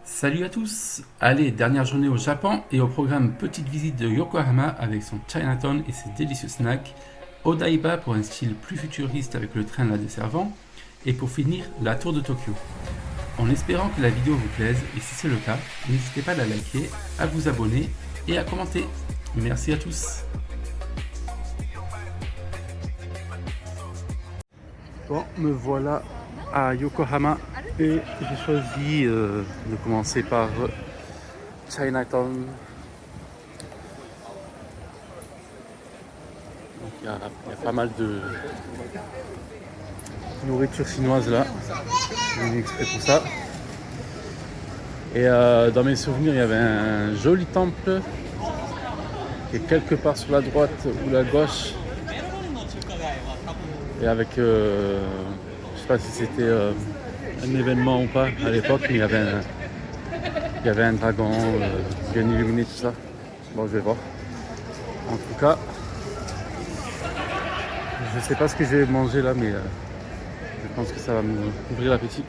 Salut à tous! Allez, dernière journée au Japon et au programme petite visite de Yokohama avec son Chinatown et ses délicieux snacks, Odaiba pour un style plus futuriste avec le train la desservant, et pour finir, la tour de Tokyo. En espérant que la vidéo vous plaise, et si c'est le cas, n'hésitez pas à la liker, à vous abonner et à commenter. Merci à tous! Bon, me voilà à Yokohama et j'ai choisi de commencer par Chinatown. Il y a pas mal de nourriture chinoise là. J'ai venu exprès pour ça. Et dans mes souvenirs, il y avait un joli temple qui est quelque part sur la droite ou la gauche. Et avec, je sais pas si c'était un événement ou pas à l'époque, mais il y avait un dragon bien illuminé, tout ça. Bon, je vais voir. En tout cas, je sais pas ce que je vais manger là, mais je pense que ça va m'ouvrir l'appétit.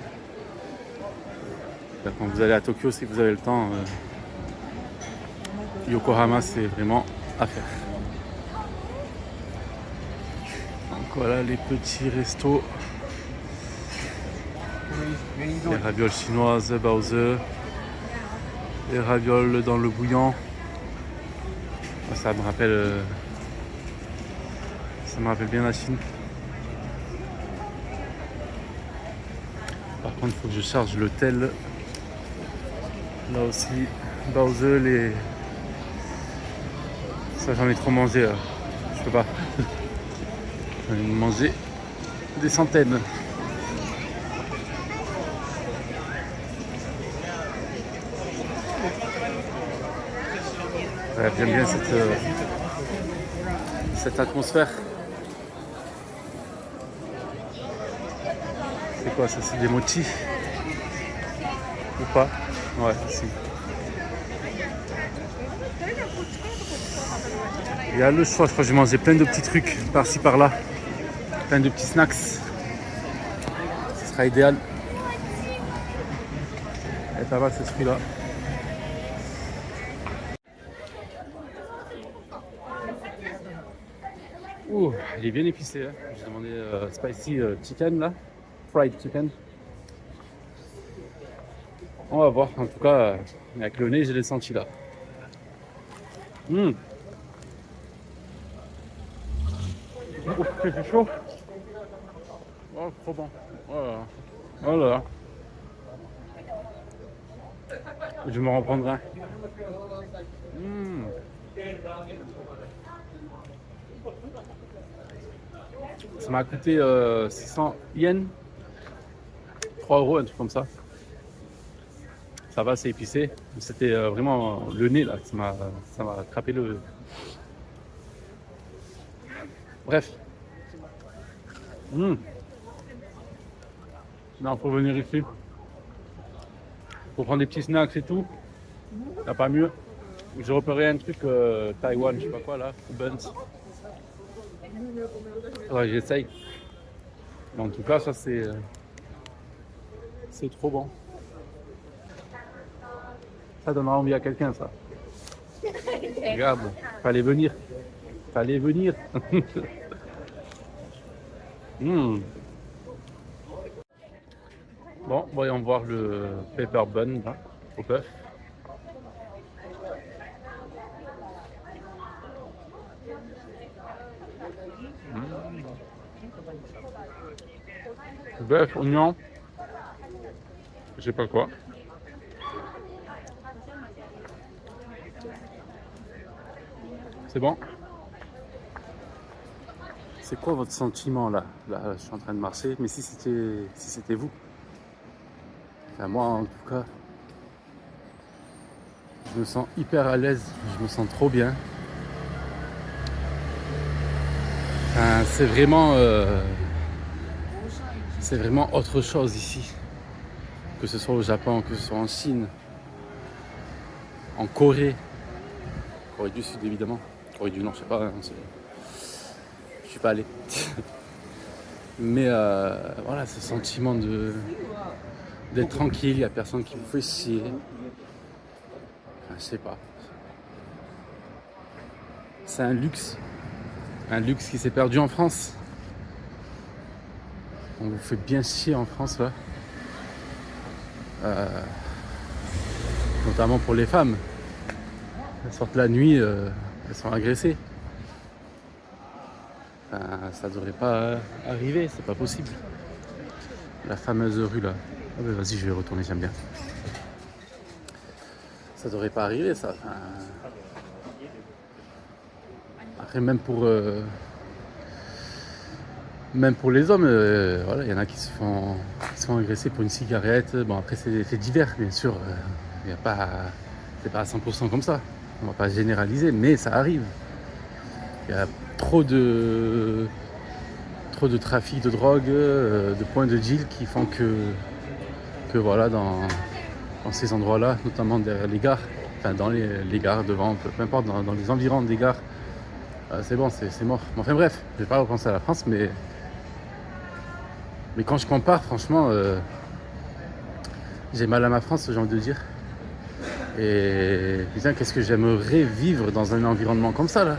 Quand vous allez à Tokyo, si vous avez le temps, Yokohama, c'est vraiment à faire. Donc voilà les petits restos. Les ravioles chinoises, Bowser. Les ravioles dans le bouillon. Ça me rappelle bien la Chine. Par contre, il faut que je charge le tel. Là aussi, Bowser, ça j'en ai trop mangé. Je peux pas. J'en ai mangé des centaines. Ouais, j'aime bien cette atmosphère. C'est quoi ça? C'est des mochis? Ou pas? Ouais, si. Il y a le choix, je crois que j'ai mangé plein de petits trucs par-ci par-là. Plein de petits snacks. Ce sera idéal. Et pas mal ce fruit-là. Ouh, il est bien épicé. Hein. J'ai demandé spicy chicken là. Fried chicken. On va voir. En tout cas, avec le nez, je l'ai senti là. Oh, c'est chaud. Oh, trop bon. Voilà. Voilà. Je me reprendrai. Ça m'a coûté 600 yens. 3 euros, un truc comme ça. Ça va, c'est épicé. C'était vraiment le nez là, ça m'a attrapé le. Bref. Non, faut venir ici. Pour prendre des petits snacks et tout. Y'a pas mieux. J'ai repéré un truc Taïwan, je sais pas quoi là, Buns. Ouais, j'essaye. Mais en tout cas, ça c'est trop bon. Ça donnera envie à quelqu'un, ça. Regarde, fallait venir. Fallait venir. Bon, voyons voir le pepper bun là, au bœuf. Bœuf, oignon, je sais pas quoi. C'est bon? C'est quoi votre sentiment là? Là, je suis en train de marcher, mais si c'était vous? Enfin, moi en tout cas, je me sens hyper à l'aise, je me sens trop bien. Enfin, c'est vraiment autre chose ici. Que ce soit au Japon, que ce soit en Chine, en Corée, Corée du Sud évidemment, Corée du Nord, je sais pas, hein, je suis pas allé. Mais voilà, ce sentiment d'être tranquille, il n'y a personne qui vous fait chier. Enfin, je sais pas. C'est un luxe qui s'est perdu en France. On vous fait bien chier en France là. Notamment pour les femmes. Elles sortent la nuit, elles sont agressées. Enfin, ça devrait pas arriver, c'est pas possible. La fameuse rue là. Ah bah vas-y, je vais retourner, j'aime bien. Ça devrait pas arriver ça. Enfin, après même pour les hommes, voilà, il y en a qui se font agresser pour une cigarette. Bon après c'est des faits divers bien sûr. Il y a pas, c'est pas à 100% comme ça. On va pas généraliser, mais ça arrive. Il y a trop de trafic de drogue, de points de deal qui font que voilà, dans ces endroits-là, notamment derrière les gares, enfin dans les gares, devant, peu importe, dans les environs des gares, c'est bon, c'est mort. Enfin bref, je vais pas repenser à la France, mais quand je compare, franchement, j'ai mal à ma France, j'ai envie de dire. Et putain, qu'est-ce que j'aimerais vivre dans un environnement comme ça là.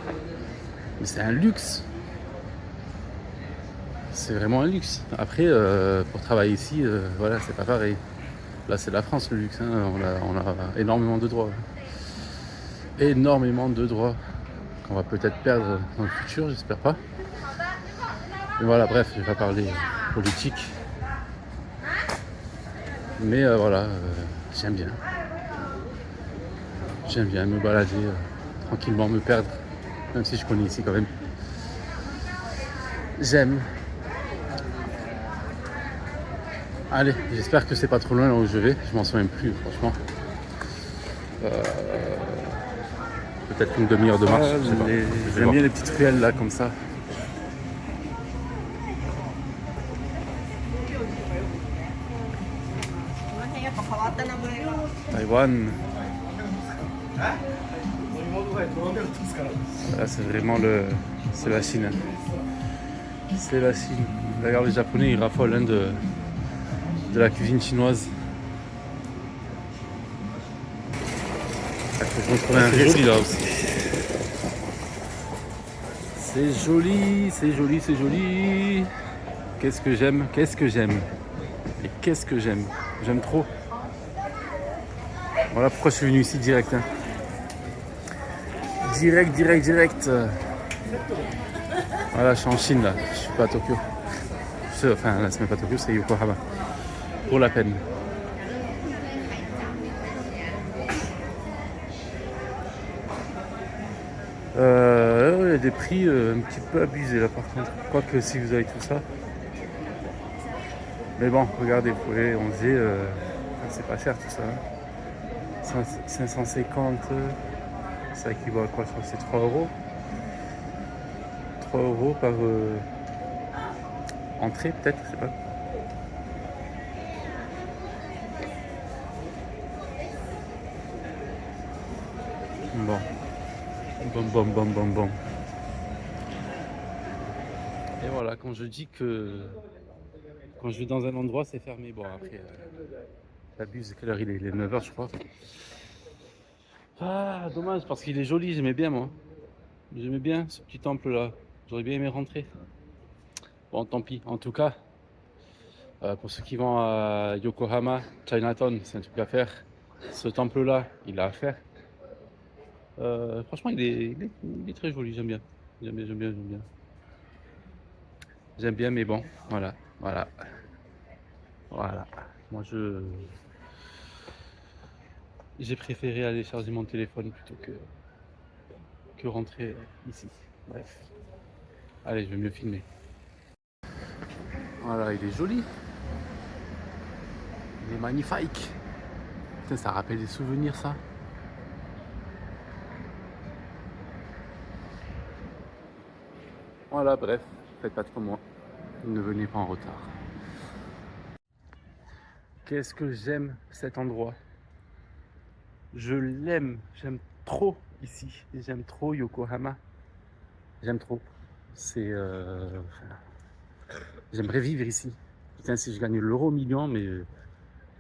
Mais c'est un luxe. C'est vraiment un luxe. Après, pour travailler ici, voilà, c'est pas pareil. Là, c'est la France le luxe. Hein. On a énormément de droits. Énormément de droits qu'on va peut-être perdre dans le futur, j'espère pas. Mais voilà, bref, je vais pas parler politique. Mais voilà, j'aime bien. J'aime bien me balader tranquillement, me perdre, même si je connais ici quand même. J'aime. Allez, j'espère que c'est pas trop loin là où je vais. Je m'en souviens plus, franchement. Peut-être une demi-heure de marche. J'aime bien les petites ruelles là, comme ça. Taïwan. Là, c'est vraiment c'est la Chine. C'est la Chine. D'ailleurs, les Japonais, ils raffolent hein, de la cuisine chinoise. Je me trouve un réel là aussi. C'est joli, c'est joli, c'est joli. Qu'est-ce que j'aime, qu'est-ce que j'aime. Et qu'est-ce que j'aime. J'aime trop. Voilà pourquoi je suis venu ici direct. Hein. Direct. Voilà, je suis en Chine là. Je suis pas à Tokyo. Enfin, là, c'est même pas Tokyo, c'est Yokohama. Pour la peine. Il y a des prix un petit peu abusés là par contre. Quoique si vous avez tout ça. Mais bon, regardez, vous pouvez, on disait, c'est pas cher tout ça. Hein. 550, ça équivaut à quoi? Je crois que c'est 3 euros. 3 euros par entrée peut-être, je sais pas. Bon. Et voilà, quand je dis que quand je vais dans un endroit, c'est fermé. Bon, après, j'abuse, quelle heure il est? Il est 9h, je crois. Ah, dommage, parce qu'il est joli, j'aimais bien, moi. J'aimais bien ce petit temple-là. J'aurais bien aimé rentrer. Bon, tant pis. En tout cas, pour ceux qui vont à Yokohama, Chinatown, c'est un truc à faire. Ce temple-là, il a à faire. Franchement, il est très joli, j'aime bien. J'aime bien, mais bon, voilà. Moi, j'ai préféré aller charger mon téléphone plutôt que rentrer ici. Bref. Allez, je vais mieux filmer. Voilà, il est joli. Il est magnifique. Putain, ça rappelle des souvenirs, ça. Voilà, bref, faites pas trop moi. Ne venez pas en retard. Qu'est-ce que j'aime cet endroit. Je l'aime, j'aime trop ici. J'aime trop Yokohama. J'aime trop. C'est. J'aimerais vivre ici. Putain, si je gagne l'euro million, mais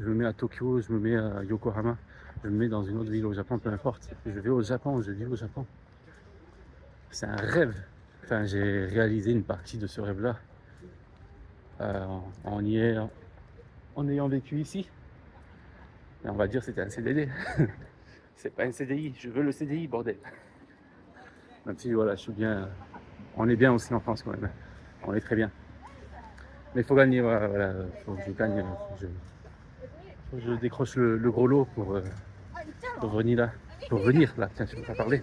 je me mets à Tokyo, je me mets à Yokohama, je me mets dans une autre ville au Japon, peu importe. Je vais au Japon, je vis au Japon. C'est un rêve. Enfin, j'ai réalisé une partie de ce rêve-là en ayant vécu ici. Et on va dire que c'était un CDD. C'est pas un CDI, je veux le CDI, bordel. Même si voilà, je suis bien. On est bien aussi en France quand même. On est très bien. Mais il faut gagner, voilà, faut que je gagne. Faut que je décroche le gros lot pour venir là. Pour venir là, tiens, je peux pas parler.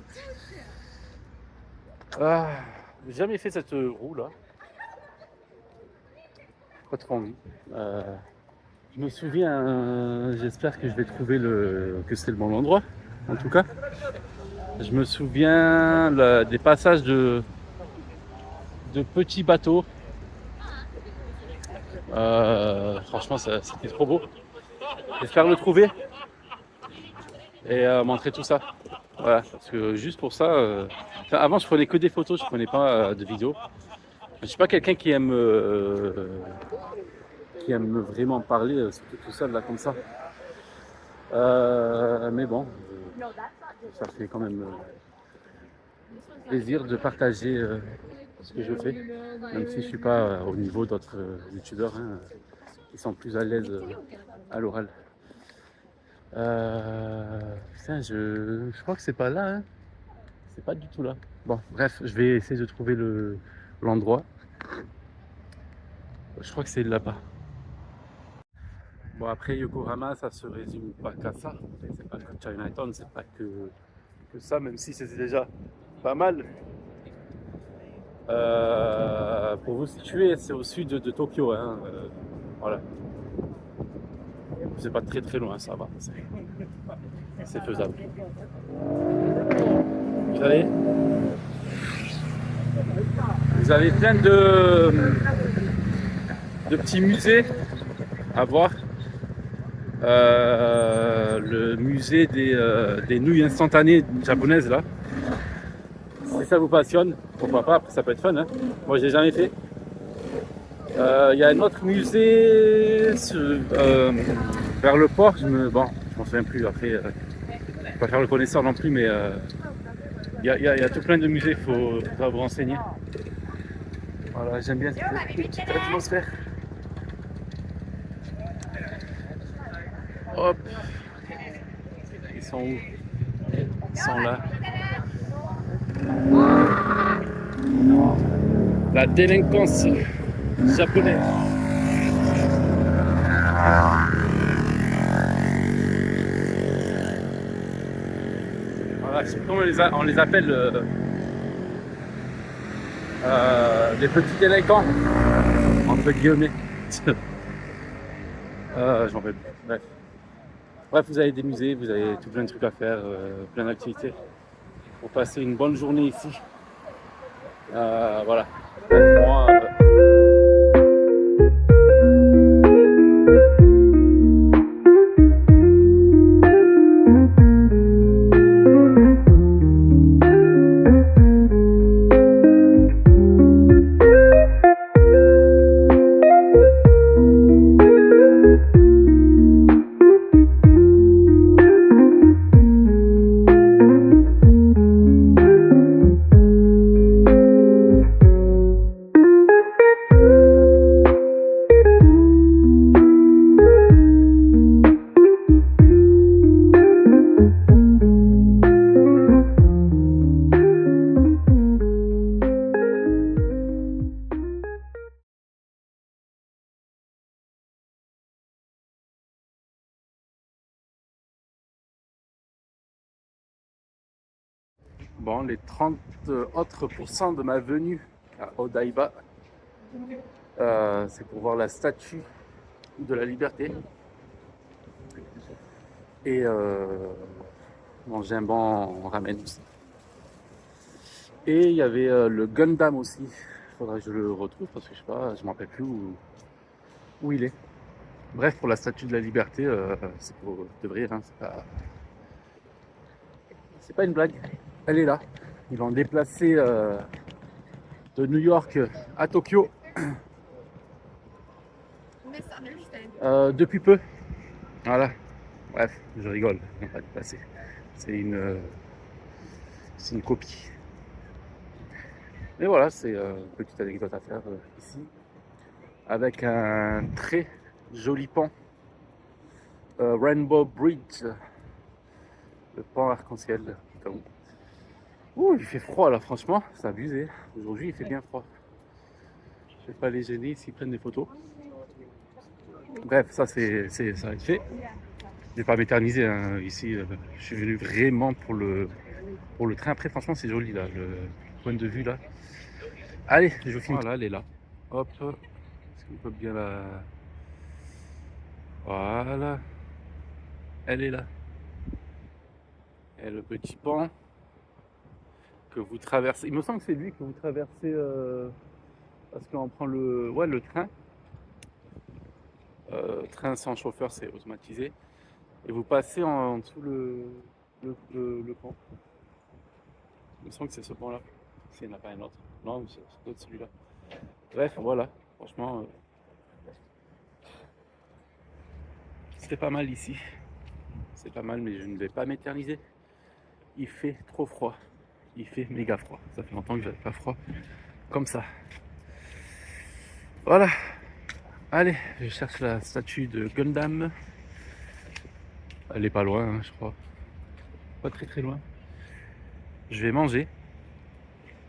Ah, j'ai jamais fait cette roue là. Pas trop envie. Je me souviens, j'espère que je vais trouver que c'est le bon endroit, en tout cas. Je me souviens des passages de petits bateaux. Franchement, c'était trop beau. J'espère le trouver et montrer tout ça. Voilà, parce que juste pour ça, avant je prenais que des photos, je prenais pas de vidéos. Je suis pas quelqu'un qui aime vraiment parler, surtout tout ça là comme ça. Mais bon, ça fait quand même plaisir de partager ce que je fais, même si je suis pas au niveau d'autres youtubeurs qui sont plus à l'aise à l'oral. Putain, je crois que c'est pas là, hein. C'est pas du tout là. Bon, bref, je vais essayer de trouver l'endroit. Je crois que c'est là-bas. Bon, après Yokohama, ça se résume pas qu'à ça. C'est pas que Chinatown, c'est pas que ça, même si c'est déjà pas mal. Pour vous situer, c'est au sud de Tokyo, hein. Voilà. C'est pas très très loin, ça va. C'est faisable. Vous avez plein de petits musées à voir. Le musée des nouilles instantanées japonaises là. Si ça vous passionne, pourquoi pas, après ça peut être fun, hein. Moi j'ai jamais fait. Il y a un autre musée vers le port, je m'en souviens plus, après je vais pas faire le connaisseur non plus, mais il y a tout plein de musées, il faudra vous renseigner. Voilà, j'aime bien cette petite atmosphère. Hop, ils sont où? Ils sont là. La délinquance japonaise. Voilà, je sais pas comment on les appelle, les petits délinquants, entre guillemets. Je m'en rappelle plus. Bref, vous avez des musées, vous avez tout plein de trucs à faire, plein d'activités pour passer une bonne journée ici. Voilà. Moi, bon, les 30 autres pourcents de ma venue à Odaiba, c'est pour voir la statue de la liberté et manger un bon ramen aussi. Et il y avait le Gundam aussi. Il faudrait que je le retrouve parce que je sais pas, je me rappelle plus où il est. Bref, pour la statue de la liberté, c'est pour de vrai, hein, c'est pas une blague. Elle est là. Ils l'ont déplacée de New York à Tokyo depuis peu. Voilà, bref, je rigole, on va pas dépasser. C'est une copie. Mais voilà, c'est une petite anecdote à faire ici, avec un très joli pont, Rainbow Bridge, le pont arc-en-ciel. Ouh, il fait froid là, franchement, c'est abusé. Aujourd'hui, il fait bien froid. Je vais pas les gêner s'ils prennent des photos. Bref, ça va être fait. Je vais pas m'éterniser hein, ici. Je suis venu vraiment pour le train. Après, franchement, c'est joli là, le point de vue là. Allez, je vous filme. Voilà, elle est là. Hop. Est-ce qu'on peut bien la. Voilà. Elle est là. Et le petit pont que vous traversez. Il me semble que c'est lui que vous traversez parce qu'on prend le train. Train sans chauffeur, c'est automatisé. Et vous passez en dessous le pont. Il me semble que c'est ce pont-là. S'il n'y en a pas un autre. Non, c'est peut-être celui-là. Bref, voilà. Franchement, c'était pas mal ici. C'est pas mal, mais je ne vais pas m'éterniser. Il fait trop froid. Il fait méga froid. Ça fait longtemps que j'avais pas froid comme ça. Voilà. Allez, je cherche la statue de Gundam. Elle est pas loin, hein, je crois. Pas très très loin. Je vais manger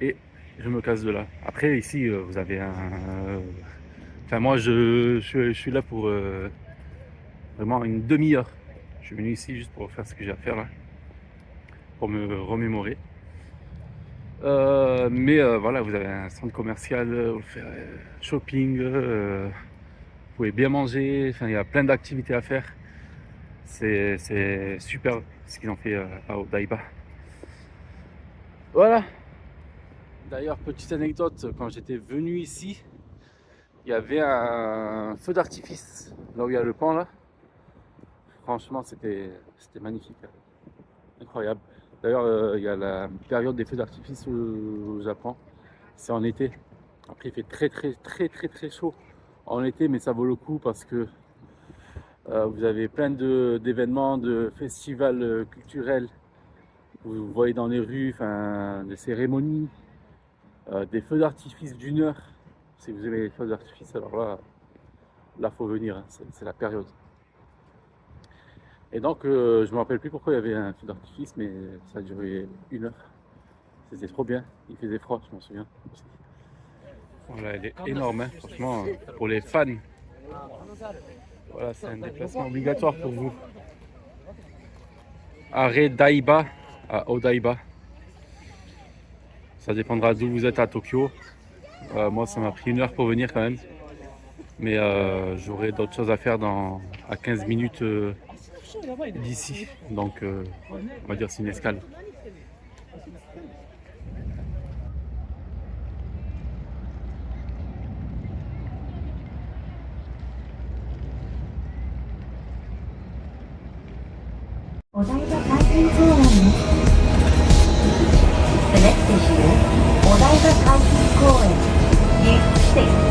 et je me casse de là. Après, ici, vous avez un. Enfin, moi, je suis là pour vraiment une demi-heure. Je suis venu ici juste pour faire ce que j'ai à faire là, pour me remémorer. Mais voilà, vous avez un centre commercial, vous faites shopping, vous pouvez bien manger, enfin, il y a plein d'activités à faire. C'est super ce qu'ils ont fait à Odaiba. Voilà. D'ailleurs, petite anecdote, quand j'étais venu ici, il y avait un feu d'artifice là où il y a le pont là. Franchement, c'était magnifique, incroyable. D'ailleurs, il y a la période des feux d'artifice au Japon, c'est en été. Après, il fait très chaud en été, mais ça vaut le coup parce que vous avez plein d'événements, de festivals culturels. Vous voyez dans les rues, des cérémonies, des feux d'artifice d'une heure. Si vous aimez les feux d'artifice, alors là faut venir, hein, c'est la période. Et donc, je me rappelle plus pourquoi il y avait un feu d'artifice, mais ça a duré une heure. C'était trop bien, il faisait froid, je m'en souviens aussi. Voilà, elle est énorme, hein, franchement, pour les fans. Voilà, c'est un déplacement obligatoire pour vous. Arrêt d'Aiba à Odaiba. Ça dépendra d'où vous êtes à Tokyo. Moi, ça m'a pris une heure pour venir quand même. Mais j'aurai d'autres choses à faire à 15 minutes d'ici. Donc, on va dire c'est une escale. The next station is Odaiba Kaishin Koen, Gate 6.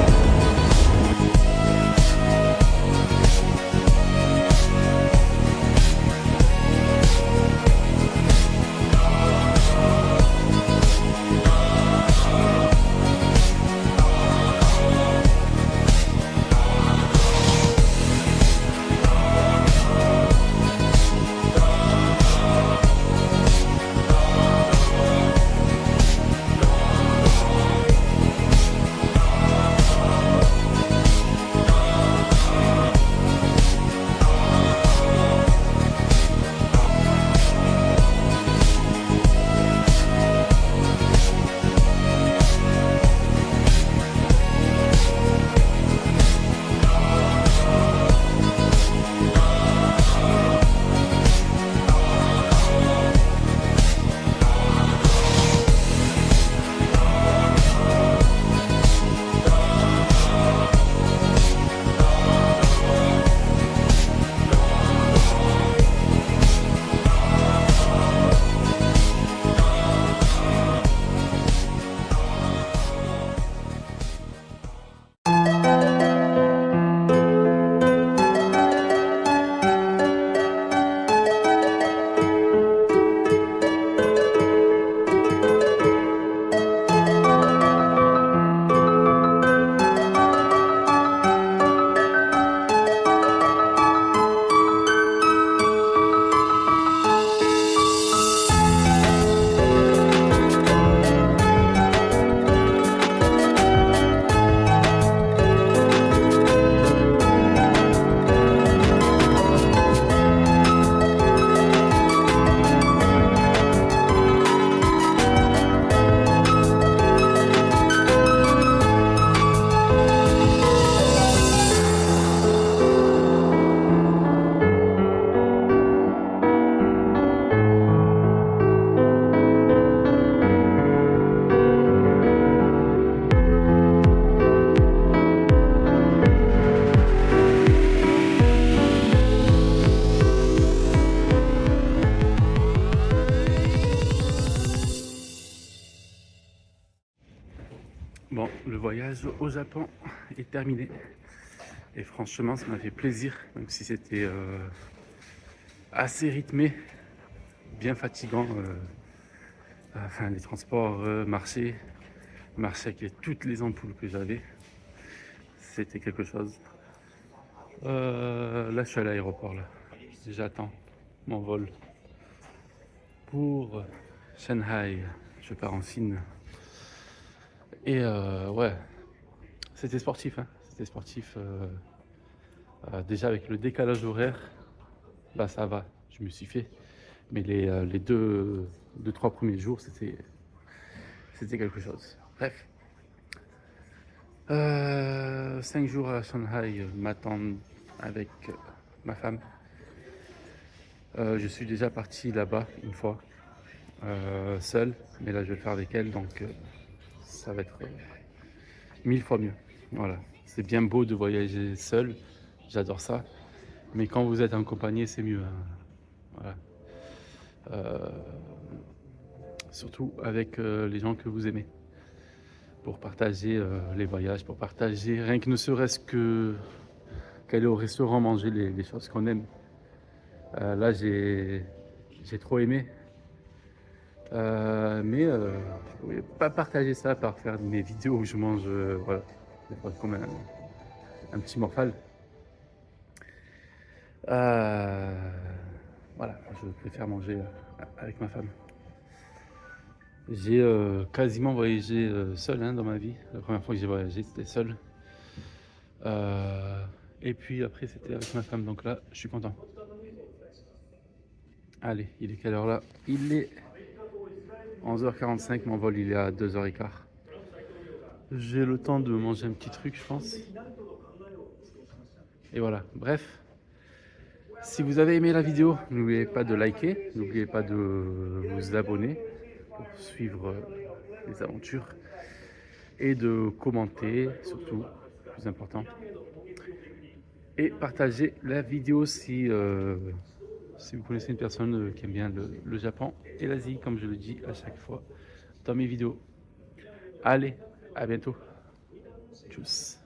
voyage au Japon est terminé. Et franchement, ça m'a fait plaisir, même si c'était assez rythmé, bien fatigant. Enfin, les transports, marcher avec toutes les ampoules que j'avais, c'était quelque chose. Là, je suis à l'aéroport, là. J'attends mon vol pour Shanghai. Je pars en Chine. Et ouais, c'était sportif, hein. C'était sportif. Déjà avec le décalage horaire, là ça va, je me suis fait. Mais les deux, trois premiers jours, c'était quelque chose. Bref. 5 jours à Shanghai m'attendent avec ma femme. Je suis déjà parti là-bas une fois, seul, mais là je vais le faire avec elle, donc ça va être 1000 fois mieux. Voilà, c'est bien beau de voyager seul, j'adore ça, mais quand vous êtes accompagné, c'est mieux. Hein. Voilà. Surtout avec les gens que vous aimez, pour partager les voyages, pour partager rien que ne serait-ce que qu'aller au restaurant manger les choses qu'on aime. Là j'ai trop aimé, mais je ne pouvais pas partager ça par faire mes vidéos où je mange voilà, comme un petit morphale. Voilà, je préfère manger avec ma femme. J'ai quasiment voyagé seul hein, dans ma vie. La première fois que j'ai voyagé, c'était seul. Et puis après, c'était avec ma femme. Donc là, je suis content. Allez, il est quelle heure là? Il est 11h45. Mon vol, il est à 2h15. J'ai le temps de manger un petit truc, je pense. Et voilà, bref. Si vous avez aimé la vidéo, n'oubliez pas de liker. N'oubliez pas de vous abonner pour suivre les aventures. Et de commenter, surtout, le plus important. Et partager la vidéo si vous connaissez une personne qui aime bien le Japon et l'Asie, comme je le dis à chaque fois dans mes vidéos. Allez, à bientôt. Tchuss.